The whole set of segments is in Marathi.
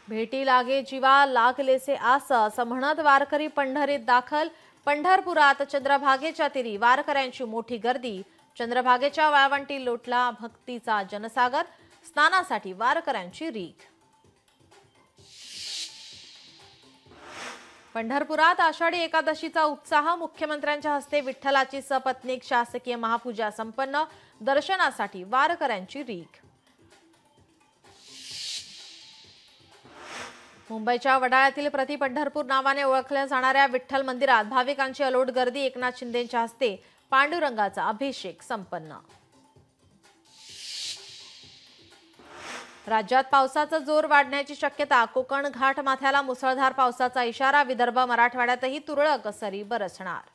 भेटी लागे जीवा लागलेसे आस असं म्हणत वारकरी पंढरीत दाखल। पंढरपुरात चंद्रभागेच्या तीरी वारकऱ्यांची मोठी गर्दी। चंद्रभागेच्या वाळवंटी लोटला भक्तीचा जनसागर। स्नानासाठी वारकऱ्यांची रीघ। पंढरपुरात आषाढी एकादशीचा उत्साह। मुख्यमंत्र्यांच्या हस्ते विठ्ठलाची सपत्नीक शासकीय महापूजा संपन्न। दर्शनासाठी वारकऱ्यांची रीघ। मुंबईच्या वडाळ्यातील प्रति पंढरपूर नावाने ओळखल्या जाणाऱ्या विठ्ठल मंदिरात भाविकांची अलोट गर्दी। एकनाथ शिंदेंच्या हस्ते पांडुरंगाचा अभिषेक संपन्न। राज्यात पावसाचा जोर वाढण्याची शक्यता। कोकण घाट माथ्याला मुसळधार पावसाचा इशारा। विदर्भ मराठवाड्यातही तुरळक सरी बरसणार।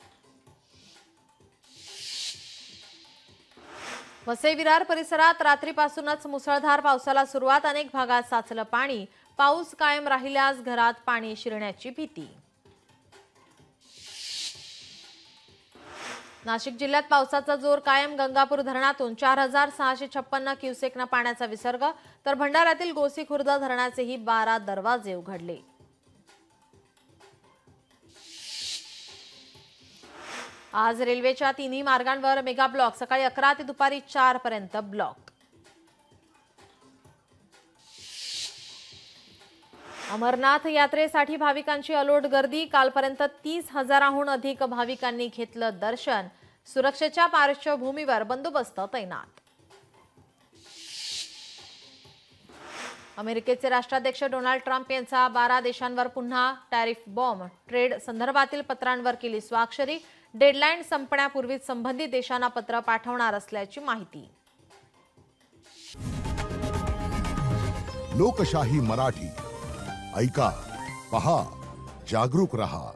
वसई विरार परिसरात रात्रीपासूनच मुसळधार पावसाला सुरुवात। अनेक भागात साचलं पाणी। पाऊस कायम राहिल्यास घरात पाणी शिरण्याची भीती। नाशिक जिल्ह्यात पावसाचा जोर कायम। गंगापूर धरणातून 4656 क्युसेकनं पाण्याचा विसर्ग, तर भंडाऱ्यातील गोसी खुर्द धरणाचेही 12 दरवाजे उघडले। आज रेल्वेच्या तिन्ही मार्गांवर मेगा ब्लॉक। सकाळी 11 ते दुपारी 4 पर्यंत ब्लॉक। अमरनाथ यात्रेसाठी भाविकांची अलोट गर्दी। कालपर्यंत 30,000हून अधिक भाविकांनी घेतलं दर्शन। सुरक्षेच्या पार्श्वभूमीवर बंदोबस्त तैनात। अमेरिकेचे राष्ट्राध्यक्ष डोनाल्ड ट्रम्प यांचा 12 देशांवर पुन्हा टॅरिफ बॉम्ब। ट्रेड संदर्भातील पत्रांवर केली स्वाक्षरी। डेडलाईन संपण्यापूर्वीच संबंधित देशांना पत्र पाठवणार असल्याची माहिती। लोकशाही मराठी ऐका, पहा, जागरूक रहा।